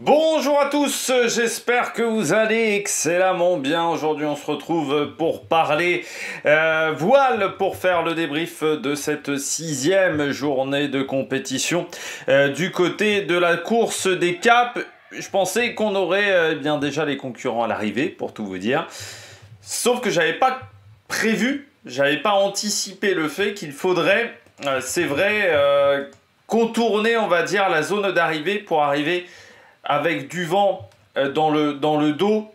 Bonjour à tous, j'espère que vous allez excellemment bien. Aujourd'hui on se retrouve pour parler voile, pour faire le débrief de cette 6e journée de compétition du côté de la course des caps. Je pensais qu'on aurait bien déjà les concurrents à l'arrivée, pour tout vous dire. Sauf que j'avais pas prévu, j'avais pas anticipé le fait qu'il faudrait, c'est vrai, contourner, on va dire, la zone d'arrivée pour arriver avec du vent dans le dos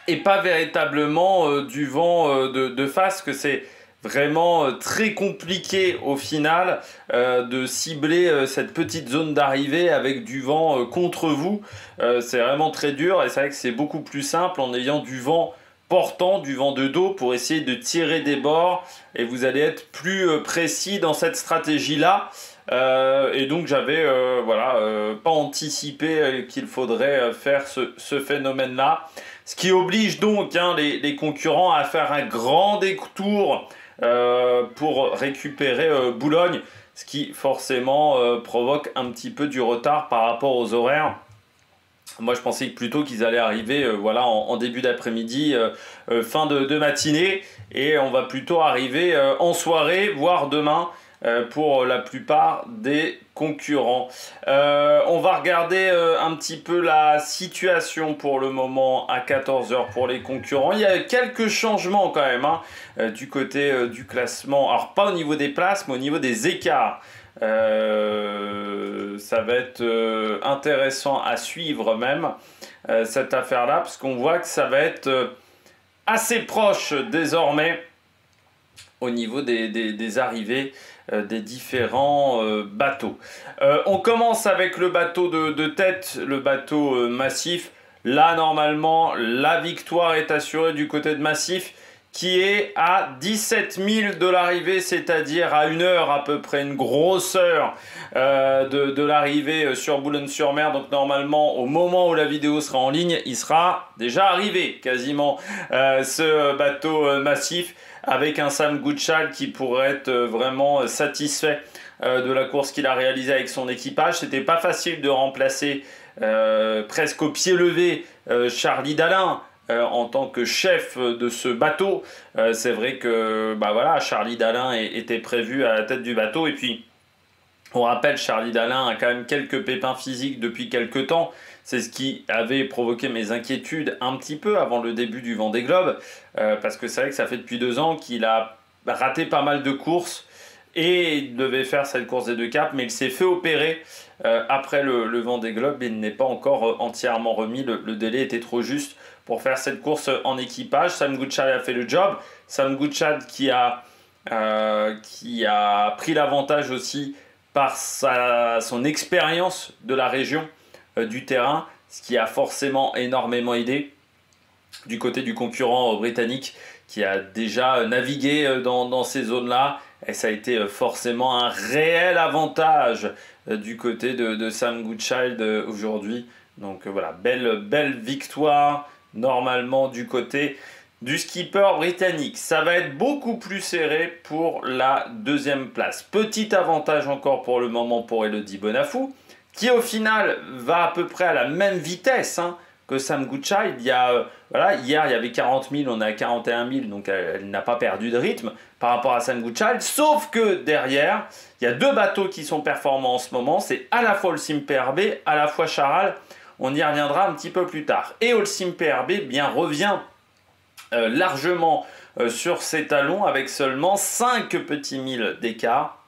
et pas véritablement du vent de face, que c'est vraiment très compliqué au final de cibler cette petite zone d'arrivée avec du vent contre vous. C'est vraiment très dur et c'est vrai que c'est beaucoup plus simple en ayant du vent portant, du vent de dos pour essayer de tirer des bords et vous allez être plus précis dans cette stratégie-là. Et donc j'avais pas anticipé qu'il faudrait faire ce phénomène-là. Ce qui oblige donc les concurrents à faire un grand détour pour récupérer Boulogne, ce qui forcément provoque un petit peu du retard par rapport aux horaires. Moi je pensais plutôt qu'ils allaient arriver en début d'après-midi, fin de matinée, et on va plutôt arriver en soirée, voire demain, pour la plupart des concurrents. On va regarder un petit peu la situation pour le moment à 14 h pour les concurrents. Il y a quelques changements quand même du côté du classement. Alors pas au niveau des places, mais au niveau des écarts. Ça va être intéressant à suivre même cette affaire-là, parce qu'on voit que ça va être assez proche désormais au niveau des arrivées des différents bateaux. On commence avec le bateau de tête, le bateau Massif. Là, normalement, la victoire est assurée du côté de Massif, qui est à 17 000 de l'arrivée, c'est-à-dire à 1 heure à peu près, une grosse heure de l'arrivée sur Boulogne-sur-Mer. Donc normalement, au moment où la vidéo sera en ligne, il sera déjà arrivé quasiment ce bateau Massif, avec un Sam Goodchild qui pourrait être vraiment satisfait de la course qu'il a réalisée avec son équipage. C'était pas facile de remplacer presque au pied levé Charlie Dalin en tant que chef de ce bateau. C'est vrai que Charlie Dalin était prévu à la tête du bateau, et puis on rappelle, Charlie Dalin a quand même quelques pépins physiques depuis quelques temps. C'est ce qui avait provoqué mes inquiétudes un petit peu avant le début du Vendée Globe, parce que c'est vrai que ça fait depuis 2 ans qu'il a raté pas mal de courses et il devait faire cette course des 2 caps, mais il s'est fait opérer après le Vendée Globe et il n'est pas encore entièrement remis. Le délai était trop juste pour faire cette course en équipage. Sam Goodchild a fait le job. Sam Goodchild qui a pris l'avantage aussi par son expérience de la région, du terrain, ce qui a forcément énormément aidé du côté du concurrent britannique qui a déjà navigué dans ces zones-là, et ça a été forcément un réel avantage du côté de Sam Goodchild aujourd'hui. Donc voilà, belle victoire normalement du côté du skipper britannique. Ça va être beaucoup plus serré pour la 2e place. Petit avantage encore pour le moment pour Elodie Bonafou, qui au final va à peu près à la même vitesse que Sam Goodchild. Hier il y avait 40 000, on est à 41 000, donc elle n'a pas perdu de rythme par rapport à Sam Goodchild, sauf que derrière, il y a 2 bateaux qui sont performants en ce moment, c'est à la fois Holcim PRB, à la fois Charal. On y reviendra un petit peu plus tard. Et Holcim PRB revient largement sur ses talons avec seulement 5 petits milles d'écart,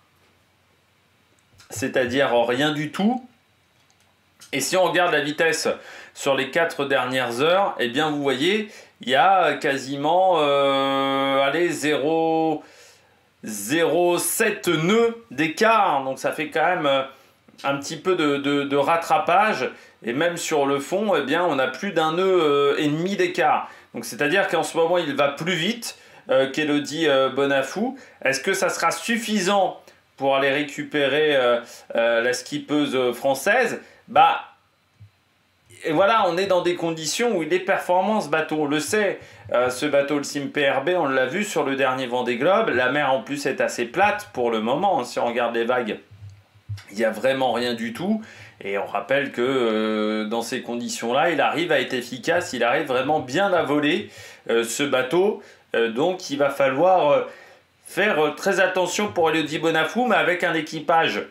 c'est-à-dire rien du tout. Et si on regarde la vitesse sur les 4 dernières heures, eh bien vous voyez, il y a quasiment 0,07 nœuds d'écart, donc ça fait quand même un petit peu de rattrapage, et même sur le fond, eh bien, on a plus d'1,5 nœud d'écart. Donc c'est-à-dire qu'en ce moment, il va plus vite qu'Elodie Bonafou. Est-ce que ça sera suffisant pour aller récupérer la skippeuse française? Et voilà, on est dans des conditions où il est performant, ce bateau, on le sait. Ce bateau Holcim PRB, on l'a vu sur le dernier Vendée Globe. La mer en plus est assez plate pour le moment, si on regarde les vagues. Il n'y a vraiment rien du tout. Et on rappelle que dans ces conditions-là, il arrive à être efficace, il arrive vraiment bien à voler ce bateau. Donc il va falloir faire très attention pour Elodie Bonafou, mais avec un équipage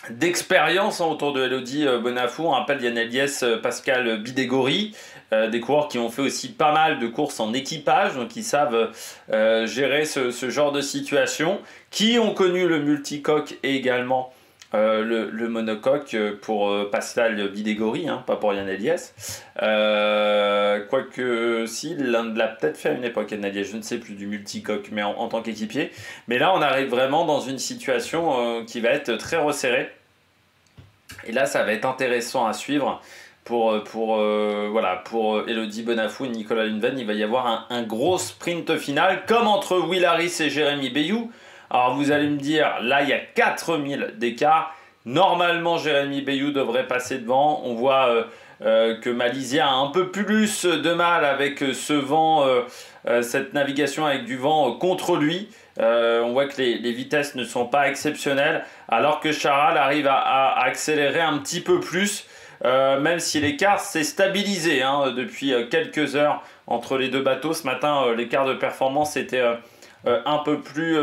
d'expérience autour de Elodie Bonafou. On rappelle Yann Eliès, Pascal Bidégori, des coureurs qui ont fait aussi pas mal de courses en équipage, donc ils savent gérer ce genre de situation, qui ont connu le multicoque et également le monocoque pour Pascal Bidégori, hein, pas pour Yann Eliès. Quoique, si, l'un l'a peut-être fait à une époque, Yann Eliès, je ne sais plus, du multicoque, mais en tant qu'équipier. Mais là, on arrive vraiment dans une situation qui va être très resserrée. Et là, ça va être intéressant à suivre pour Elodie Bonafou et Nicolas Lundven. Il va y avoir un gros sprint final, comme entre Will Harris et Jérémy Bayou. Alors vous allez me dire, là il y a 4000 d'écart. Normalement Jérémy Bayou devrait passer devant. On voit que Malizia a un peu plus de mal avec ce vent, cette navigation avec du vent contre lui. On voit que les vitesses ne sont pas exceptionnelles, alors que Charal arrive à accélérer un petit peu plus, même si l'écart s'est stabilisé depuis quelques heures entre les deux bateaux. Ce matin, l'écart de performance était un peu plus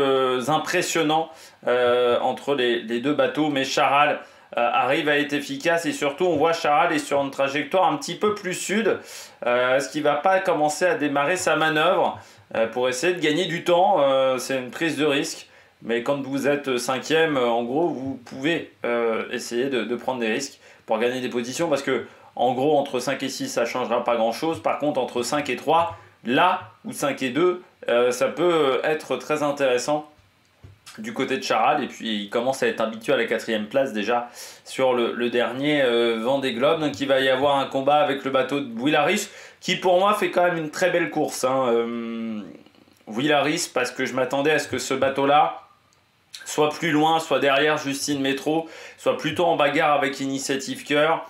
impressionnant entre les deux bateaux, mais Charal arrive à être efficace, et surtout on voit Charal est sur une trajectoire un petit peu plus sud. Est-ce qu'il ne va pas commencer à démarrer sa manœuvre pour essayer de gagner du temps? C'est une prise de risque, mais quand vous êtes cinquième, en gros vous pouvez essayer de prendre des risques pour gagner des positions, parce que en gros entre 5 et 6 ça ne changera pas grand chose. Par contre entre 5 et 3, là, ou 5 et 2, ça peut être très intéressant du côté de Charal. Et puis il commence à être habitué à la 4e place déjà sur le dernier Vendée Globe. Donc il va y avoir un combat avec le bateau de Will Harris, qui pour moi fait quand même une très belle course. Will Harris, parce que je m'attendais à ce que ce bateau-là soit plus loin, soit derrière Justine Métro, soit plutôt en bagarre avec Initiative Cœur.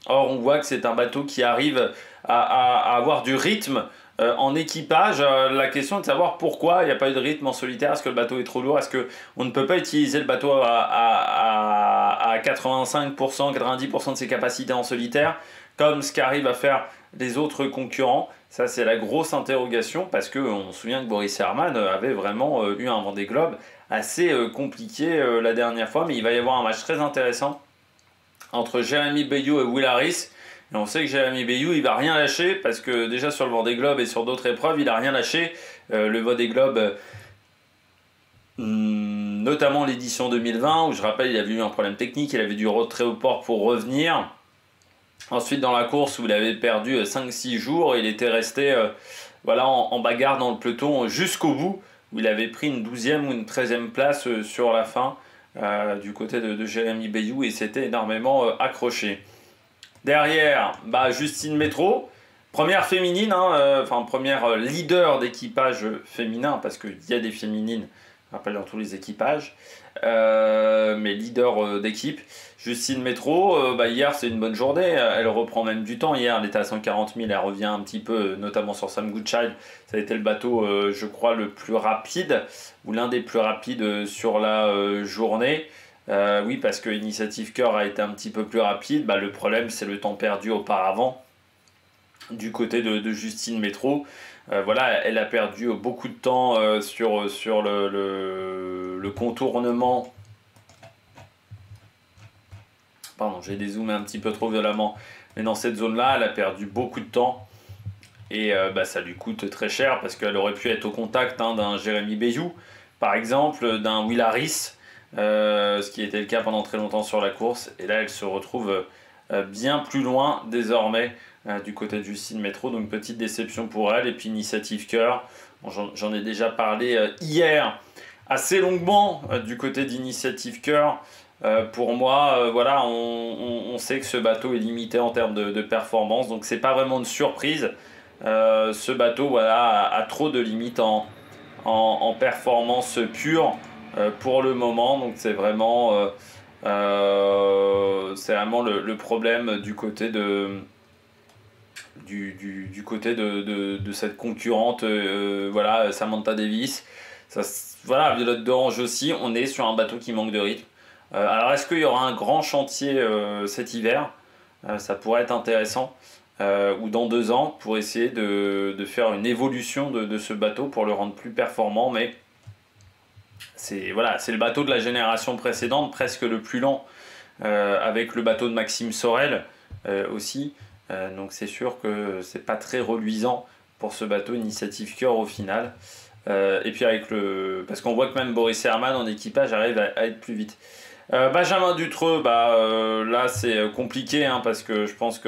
Or on voit que c'est un bateau qui arrive à avoir du rythme en équipage. La question est de savoir pourquoi il n'y a pas eu de rythme en solitaire. Est-ce que le bateau est trop lourd? Est-ce qu'on ne peut pas utiliser le bateau à 85%, 90% de ses capacités en solitaire, comme ce qu'arrivent à faire les autres concurrents? Ça, c'est la grosse interrogation, parce qu'on se souvient que Boris Herrmann avait vraiment eu un Vendée Globe assez compliqué la dernière fois. Mais il va y avoir un match très intéressant entre Jérémy Bayou et Will Harris. Et on sait que Jérémy Bayou, il va rien lâcher, parce que déjà sur le Vendée Globe et sur d'autres épreuves, il a rien lâché. Le Vendée Globe, notamment l'édition 2020, où je rappelle, il avait eu un problème technique, il avait dû rentrer au port pour revenir. Ensuite, dans la course où il avait perdu 5-6 jours, il était resté en bagarre dans le peloton jusqu'au bout, où il avait pris une 12e ou une 13e place sur la fin du côté de Jérémy Bayou, et s'était énormément accroché. Derrière, Justine Métro, première féminine, première leader d'équipage féminin, parce qu'il y a des féminines, je rappelle, dans tous les équipages, mais leader d'équipe. Justine Métro, hier c'est une bonne journée, elle reprend même du temps. Hier elle était à 140 000, elle revient un petit peu, notamment sur Sam Goodchild. Ça a été le bateau, je crois, le plus rapide, ou l'un des plus rapides sur la journée. Oui, parce que Initiative Cœur a été un petit peu plus rapide. Le problème, c'est le temps perdu auparavant du côté de Justine Métro. Elle a perdu beaucoup de temps sur le contournement. Pardon, j'ai dézoomé un petit peu trop violemment. Mais dans cette zone-là, elle a perdu beaucoup de temps. Et ça lui coûte très cher, parce qu'elle aurait pu être au contact d'un Jérémy Bayou, par exemple, d'un Will Harris, ce qui était le cas pendant très longtemps sur la course. Et là elle se retrouve bien plus loin désormais du côté de Justine Métro, donc petite déception pour elle. Et puis Initiative Cœur, j'en ai déjà parlé hier assez longuement du côté d'Initiative Cœur. Pour moi, on sait que ce bateau est limité en termes de performance, donc c'est pas vraiment une surprise. Ce bateau a trop de limites en performance pure pour le moment, donc c'est vraiment le problème du côté de cette concurrente, Samantha Davis. Violette d'Orange aussi, on est sur un bateau qui manque de rythme. Alors est-ce qu'il y aura un grand chantier cet hiver? Ça pourrait être intéressant. Ou dans 2 ans pour essayer de faire une évolution de ce bateau pour le rendre plus performant, mais c'est voilà, c'est le bateau de la génération précédente, presque le plus lent, avec le bateau de Maxime Sorel aussi. Donc c'est sûr que c'est pas très reluisant pour ce bateau Initiative Cœur au final. Et puis parce qu'on voit que même Boris Herrmann en équipage arrive à être plus vite. Benjamin Dutreux, là c'est compliqué hein, parce que je pense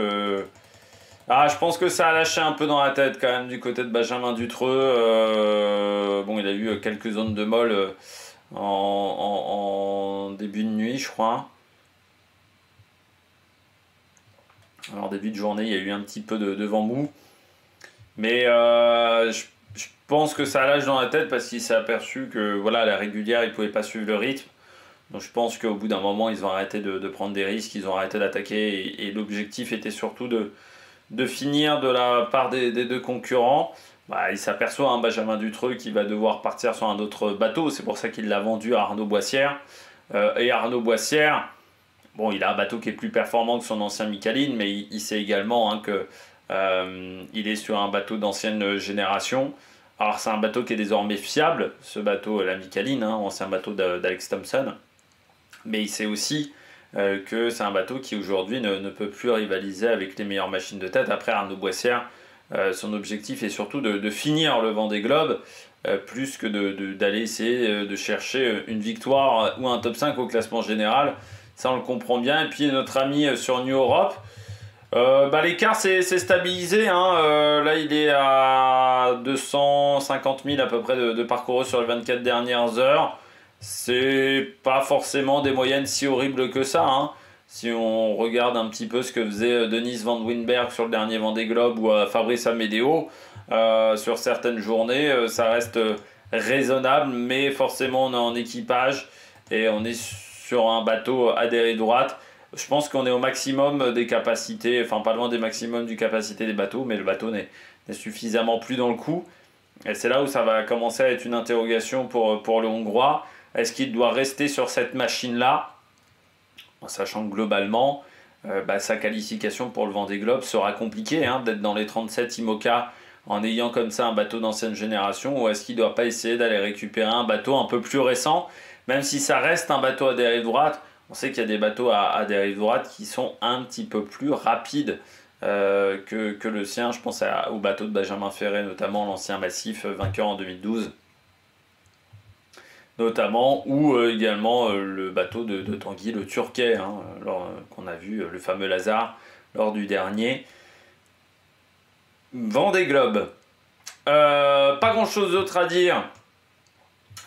que ça a lâché un peu dans la tête quand même du côté de Benjamin Dutreux. Bon, il a eu quelques zones de molle en début de nuit, je crois. Alors, en début de journée, il y a eu un petit peu de vent mou. Mais je pense que ça lâche dans la tête parce qu'il s'est aperçu que voilà, à la régulière, il ne pouvait pas suivre le rythme. Donc je pense qu'au bout d'un moment, ils ont arrêté de prendre des risques, ils ont arrêté d'attaquer. Et l'objectif était surtout de finir de la part des 2 concurrents. Il s'aperçoit, hein, Benjamin Dutreux, qui va devoir partir sur un autre bateau. C'est pour ça qu'il l'a vendu à Arnaud Boissière. Et Arnaud Boissière, bon, il a un bateau qui est plus performant que son ancien Micaline, mais il sait également hein, qu'il est sur un bateau d'ancienne génération. Alors c'est un bateau qui est désormais fiable, ce bateau, la Micaline, hein, ancien bateau d'Alex Thompson. Mais il sait aussi que c'est un bateau qui aujourd'hui ne peut plus rivaliser avec les meilleures machines de tête. Après Arnaud Boissière, son objectif est surtout de finir le Vendée Globe, plus que d'aller essayer de chercher une victoire ou un top 5 au classement général. Ça on le comprend bien. Et puis notre ami sur New Europe, l'écart s'est stabilisé. Hein. Là il est à 250 000 à peu près de parcours sur les 24 dernières heures. C'est pas forcément des moyennes si horribles que ça. Hein. Si on regarde un petit peu ce que faisait Dennis Van Winberg sur le dernier Vendée Globe ou Fabrice Amédéo, sur certaines journées, ça reste raisonnable, mais forcément on est en équipage et on est sur un bateau à dérive droite. Je pense qu'on est au maximum des capacités, enfin pas loin des maximums du capacité des bateaux, mais le bateau n'est suffisamment plus dans le coup. Et c'est là où ça va commencer à être une interrogation pour le Hongrois. Est-ce qu'il doit rester sur cette machine-là, en sachant que globalement, sa qualification pour le Vendée Globe sera compliquée, hein, d'être dans les 37 IMOCA en ayant comme ça un bateau d'ancienne génération, ou est-ce qu'il ne doit pas essayer d'aller récupérer un bateau un peu plus récent, même si ça reste un bateau à dérive droite. On sait qu'il y a des bateaux à dérive droite qui sont un petit peu plus rapides que le sien. Je pense au bateau de Benjamin Ferré, notamment l'ancien Massif, vainqueur en 2012. Notamment, ou également le bateau de Tanguy le Turquet, hein, qu'on a vu, le fameux Lazare, lors du dernier Vendée Globe. Pas grand chose d'autre à dire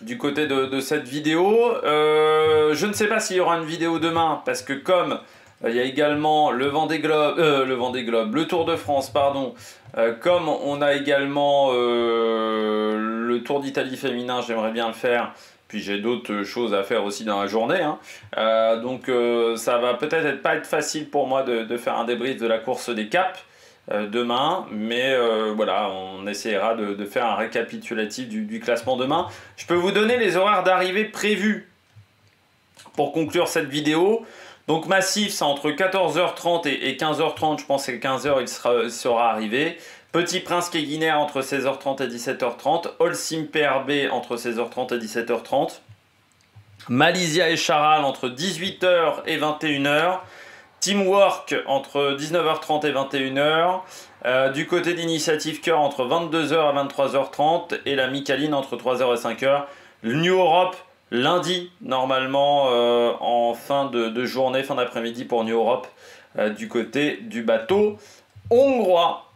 du côté de cette vidéo. Je ne sais pas s'il y aura une vidéo demain, parce que comme il y a également le Tour de France, pardon, comme on a également le Tour d'Italie féminin, j'aimerais bien le faire. Puis j'ai d'autres choses à faire aussi dans la journée. Hein. Donc ça va peut-être pas être facile pour moi de faire un débrief de la course des caps demain. Mais voilà, on essaiera de faire un récapitulatif du classement demain. Je peux vous donner les horaires d'arrivée prévus pour conclure cette vidéo. Donc Massif, c'est entre 14h30 et 15h30. Je pense qu'à 15h, il sera arrivé. Petit Prince Keguiner entre 16h30 et 17h30. Holcim PRB entre 16h30 et 17h30. Malaysia et Charal entre 18h et 21h. Teamwork entre 19h30 et 21h. Du côté d'Initiative Cœur entre 22h et 23h30. Et la Micaline entre 3h et 5h. Le New Europe lundi, normalement, en fin de journée, fin d'après-midi pour New Europe, du côté du bateau hongrois.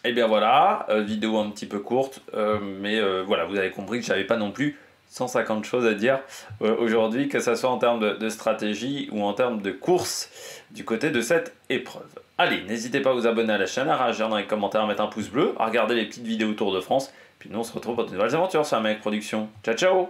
Et bien voilà, vidéo un petit peu courte, mais voilà, vous avez compris que j'avais pas non plus 150 choses à dire aujourd'hui, que ce soit en termes de stratégie ou en termes de course du côté de cette épreuve. Allez, n'hésitez pas à vous abonner à la chaîne, à réagir dans les commentaires, à mettre un pouce bleu, à regarder les petites vidéos Tour de France. Puis nous, on se retrouve pour de nouvelles aventures sur Amérique Production. Ciao, ciao!